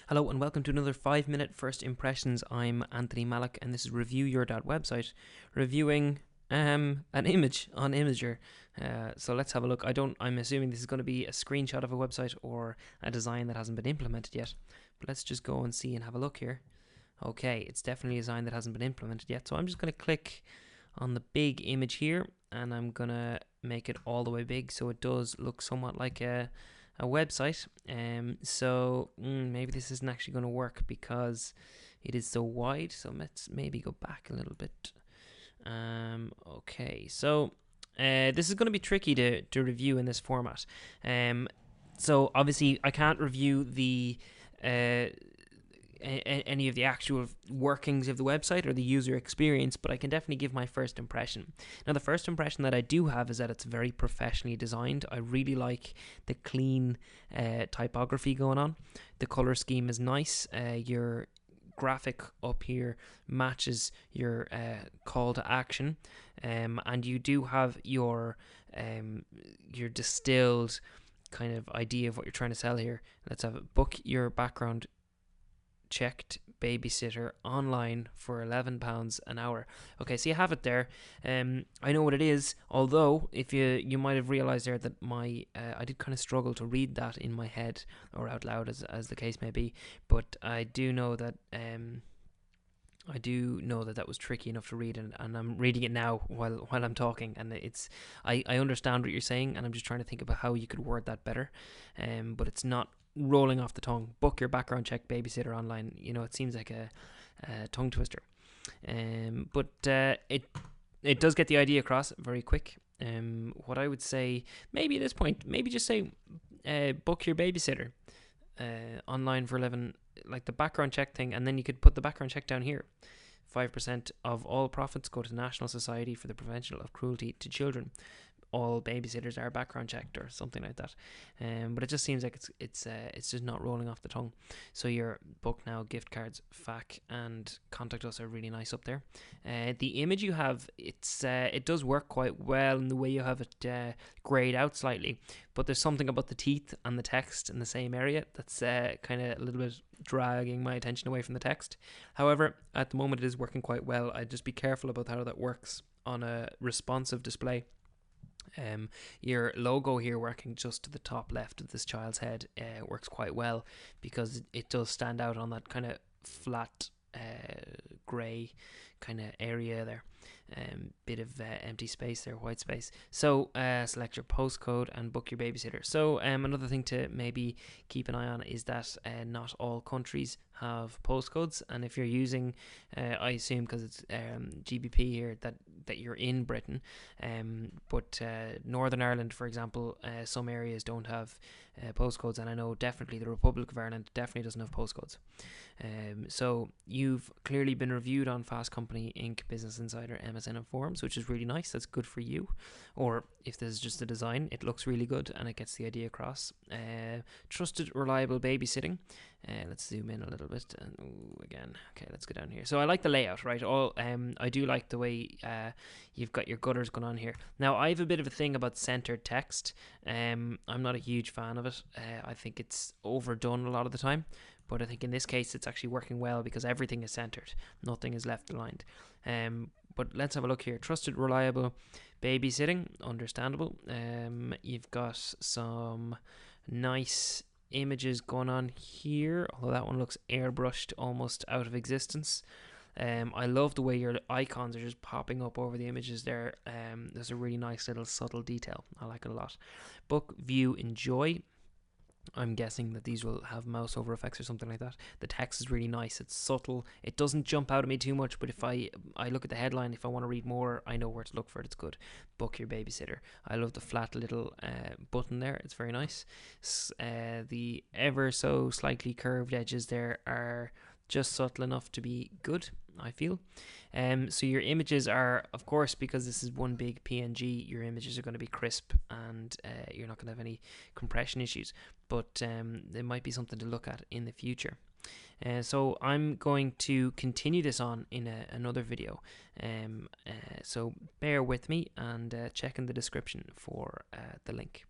Hello and welcome to another 5-minute first impressions. I'm Anthony Malloc and this is reviewyour.website reviewing an image on Imager. So let's have a look. I'm assuming this is going to be a screenshot of a website or a design that hasn't been implemented yet. But let's just go and see and have a look here. Okay, it's definitely a design that hasn't been implemented yet. So I'm just going to click on the big image here and I'm going to make it all the way big so it does look somewhat like a website. Maybe this isn't actually going to work because it is so wide. So let's maybe go back a little bit. Okay, so this is going to be tricky to review in this format. So obviously I can't review the any of the actual workings of the website or the user experience, but I can definitely give my first impression. Now, the first impression that I do have is that it's very professionally designed. I really like the clean typography going on. The color scheme is nice. Your graphic up here matches your call to action, and you do have your distilled kind of idea of what you're trying to sell here. Let's have it. Book your background checked babysitter online for £11 an hour. Okay, so you have it there. I know what it is, although if you might have realized there that my I did kind of struggle to read that in my head or out loud, as the case may be, but I do know that that was tricky enough to read, and I'm reading it now while I'm talking, and I understand what you're saying, and I'm just trying to think about how you could word that better, but it's not rolling off the tongue. Book your background check babysitter online. It seems like a tongue twister, but it does get the idea across very quick. What I would say, maybe at this point, maybe just say book your babysitter online for 11, like the background check thing, and then you could put the background check down here. 5% of all profits go to the National Society for the Prevention of Cruelty to Children. All babysitters are background checked, or something like that. But it just seems like it's just not rolling off the tongue. So your book now, gift cards, FAQ, and contact us are really nice up there. The image you have, it does work quite well in the way you have it grayed out slightly, but there's something about the teeth and the text in the same area that's kind of a little bit dragging my attention away from the text. However, at the moment it is working quite well. I'd just be careful about how that works on a responsive display. Your logo here, working just to the top left of this child's head, works quite well because it does stand out on that kind of flat grey kind of area there. Bit of empty space there, white space. So select your postcode and book your babysitter. So another thing to maybe keep an eye on is that not all countries have postcodes, and if you're using I assume because it's GBP here that you're in Britain, but Northern Ireland, for example, some areas don't have postcodes, and I know definitely the Republic of Ireland definitely doesn't have postcodes. So you've clearly been reviewed on Fast Company, Inc., Business Insider, MSN and Forums, which is really nice. That's good for you. Or if this is just a design, it looks really good and it gets the idea across. Trusted, reliable babysitting. Let's zoom in a little bit, and again, okay, let's go down here. So I like the layout, right? I do like the way you've got your gutters going on here. Now I have a bit of a thing about centered text. I'm not a huge fan of it. I think it's overdone a lot of the time, but I think in this case it's actually working well because everything is centered, nothing is left aligned. But let's have a look here. Trusted, reliable babysitting, understandable. You've got some nice images going on here, although that one looks airbrushed, almost out of existence. I love the way your icons are just popping up over the images there. There's a really nice little subtle detail. I like it a lot. Book, view, enjoy. I'm guessing that these will have mouse over effects or something like that. The text is really nice. It's subtle. It doesn't jump out at me too much, but if I look at the headline, if I want to read more, I know where to look for it. It's good. Book your babysitter. I love the flat little button there. It's very nice. The ever so slightly curved edges there are just subtle enough to be good, I feel. So your images are, of course, because this is one big PNG, your images are going to be crisp and you're not going to have any compression issues, but there might be something to look at in the future. So I'm going to continue this on in another video, so bear with me and check in the description for the link.